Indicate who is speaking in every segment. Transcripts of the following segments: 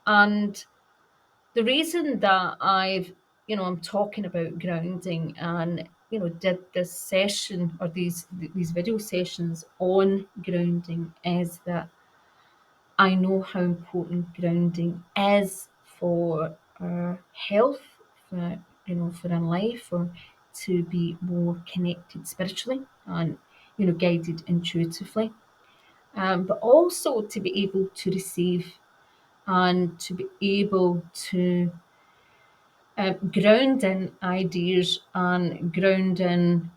Speaker 1: And the reason that I'm talking about grounding and, did this session or these video sessions on grounding is that I know how important grounding is for our health, for our life, or to be more connected spiritually and, guided intuitively. But also to be able to receive and to be able to ground in ideas and ground in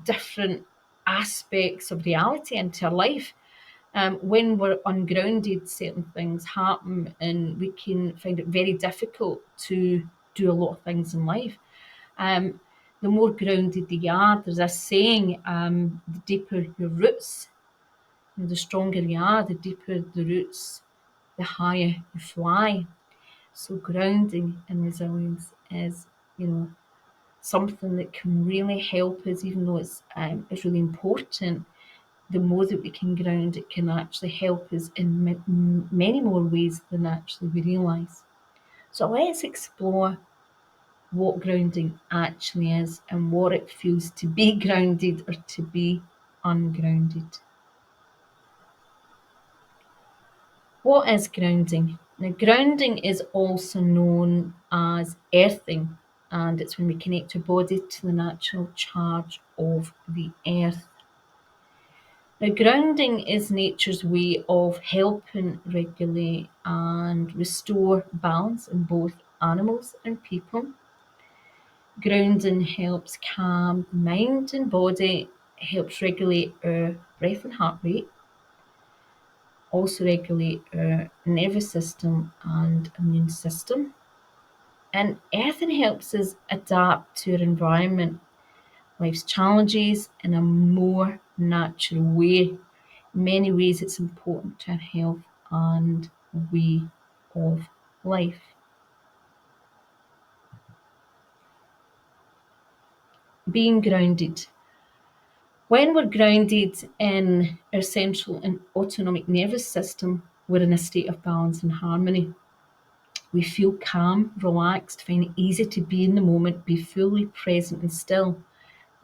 Speaker 1: different aspects of reality into our life. When we're ungrounded, certain things happen, and we can find it very difficult to do a lot of things in life. The more grounded you are, there's a saying, the deeper your roots, the stronger you are, the deeper the roots, the higher you fly. So grounding and resilience is, something that can really help us, even though it's really important. The more that we can ground, it can actually help us in many more ways than actually we realise. So let's explore what grounding actually is and what it feels to be grounded or to be ungrounded. What is grounding? Now, grounding is also known as earthing, and it's when we connect our body to the natural charge of the earth. Now, grounding is nature's way of helping regulate and restore balance in both animals and people. Grounding helps calm the mind and body, helps regulate our breath and heart rate, also regulate our nervous system and immune system. And earthing helps us adapt to our environment, life's challenges in a more natural way. In many ways, it's important to our health and way of life. Being grounded. When we're grounded in our central and autonomic nervous system, we're in a state of balance and harmony. We feel calm, relaxed, find it easy to be in the moment, be fully present and still.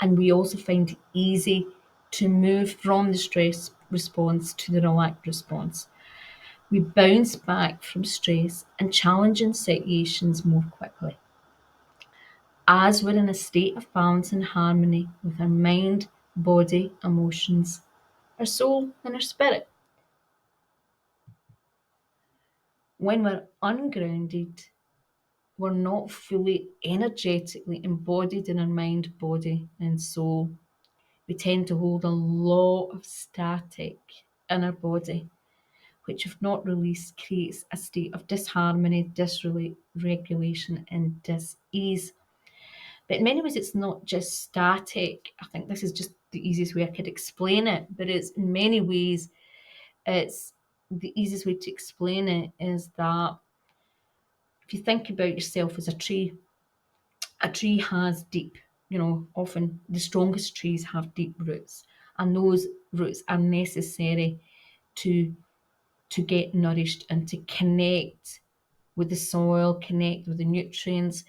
Speaker 1: And we also find it easy to move from the stress response to the relaxed response. We bounce back from stress and challenging situations more quickly. As we're in a state of balance and harmony with our mind, body, emotions, our soul, and our spirit. When we're ungrounded, we're not fully energetically embodied in our mind, body, and soul. We tend to hold a lot of static in our body, which, if not released, creates a state of disharmony, dysregulation, and dis-ease. But in many ways, it's not just static. I think this is just the easiest way I could explain it. But it's in many ways, it's the easiest way to explain it is that if you think about yourself as a tree has deep, often the strongest trees have deep roots, and those roots are necessary to get nourished and to connect with the soil, connect with the nutrients,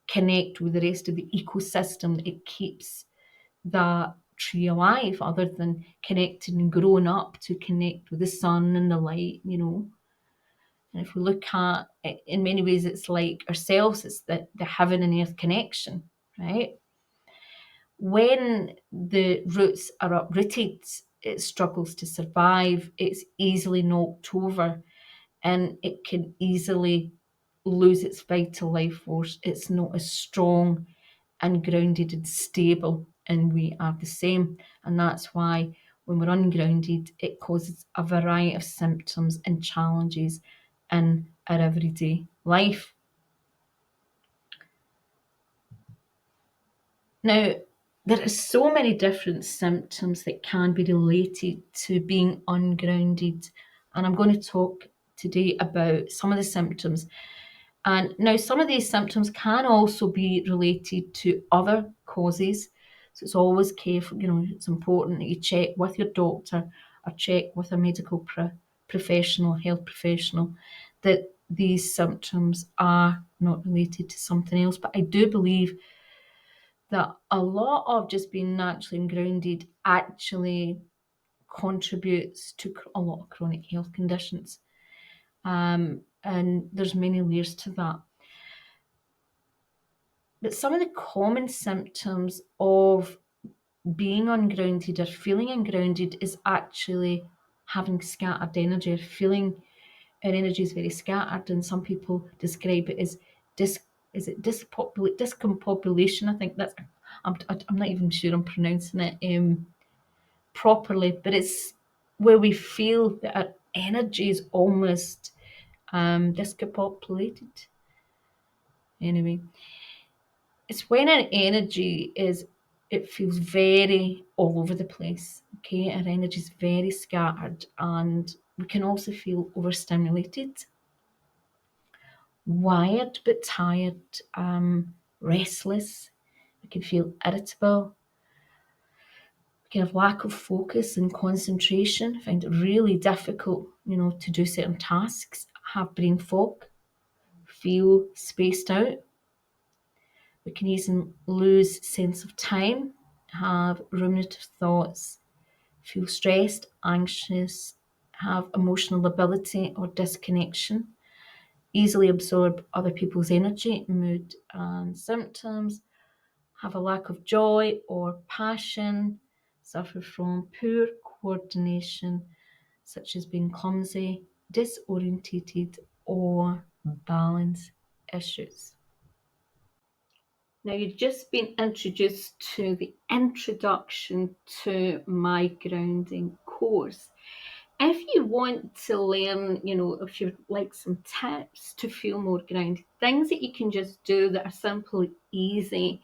Speaker 1: connect with the rest of the ecosystem. It keeps that tree alive, other than connecting and growing up to connect with the sun and the light. And if we look at it, in many ways, it's like ourselves, it's the heaven and earth connection, right? When the roots are uprooted, it struggles to survive, it's easily knocked over, and it can easily lose its vital life force. It's not as strong and grounded and stable, and we are the same. And that's why when we're ungrounded, it causes a variety of symptoms and challenges in our everyday life. Now, there are so many different symptoms that can be related to being ungrounded, and I'm going to talk today about some of the symptoms. And now, some of these symptoms can also be related to other causes. So it's always careful, it's important that you check with your doctor or check with a medical professional, health professional, that these symptoms are not related to something else. But I do believe that a lot of just being naturally grounded actually contributes to a lot of chronic health conditions. And there's many layers to that. But some of the common symptoms of being ungrounded or feeling ungrounded is actually having scattered energy, or feeling our energy is very scattered. And some people describe it as discombobulation. I think that's, I'm not even sure I'm pronouncing it properly, but it's where we feel that our energy is almost discombobulated. Anyway, it's when our energy it feels very all over the place. Okay, our energy is very scattered, and we can also feel overstimulated, wired but tired, restless. We can feel irritable. We can have lack of focus and concentration, find it really difficult, to do certain tasks, have brain fog, feel spaced out. We can easily lose sense of time, have ruminative thoughts, feel stressed, anxious, have emotional lability or disconnection, easily absorb other people's energy, mood, and symptoms, have a lack of joy or passion, suffer from poor coordination, such as being clumsy, disorientated, or balance issues. Now, you've just been introduced to the introduction to my grounding course. If you want to learn, if you'd like some tips to feel more grounded, things that you can just do that are simple, easy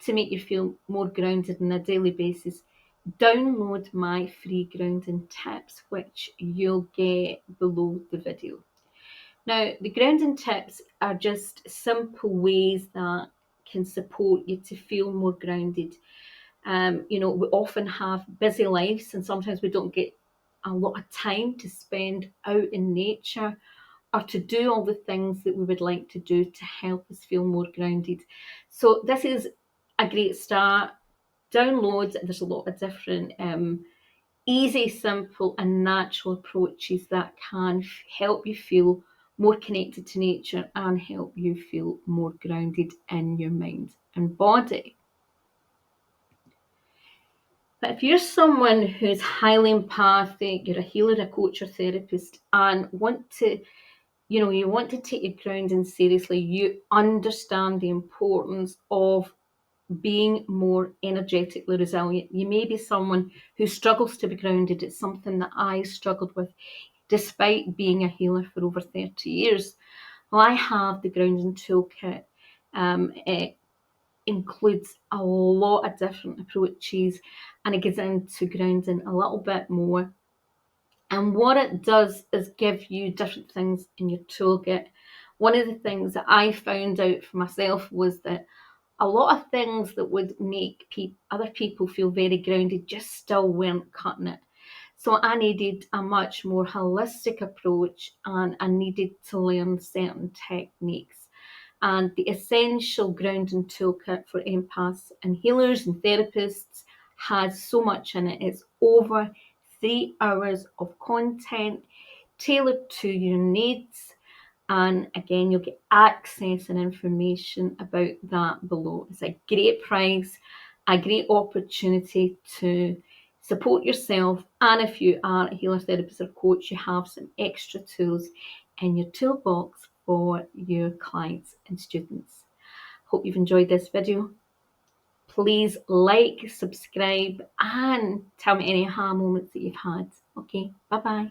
Speaker 1: to make you feel more grounded on a daily basis, download my free grounding tips, which you'll get below the video. Now, the grounding tips are just simple ways that can support you to feel more grounded. We often have busy lives, and sometimes we don't get a lot of time to spend out in nature or to do all the things that we would like to do to help us feel more grounded. So this is a great start. Download, there's a lot of different easy, simple and natural approaches that can help you feel more connected to nature and help you feel more grounded in your mind and body. But if you're someone who's highly empathic, you're a healer, a coach or therapist, and you want to take your grounding seriously, you understand the importance of being more energetically resilient. You may be someone who struggles to be grounded. It's something that I struggled with despite being a healer for over 30 years. Well, I have the grounding toolkit. It includes a lot of different approaches, and it gets into grounding a little bit more. And what it does is give you different things in your toolkit. One of the things that I found out for myself was that a lot of things that would make other people feel very grounded just still weren't cutting it. So I needed a much more holistic approach, and I needed to learn certain techniques. And the essential grounding toolkit for empaths and healers and therapists has so much in it. It's over 3 hours of content tailored to your needs. And again, you'll get access and information about that below. It's a great price, a great opportunity to support yourself. And if you are a healer, therapist, or coach, you have some extra tools in your toolbox for your clients and students. Hope you've enjoyed this video. Please like, subscribe, and tell me any aha moments that you've had. Okay, bye-bye.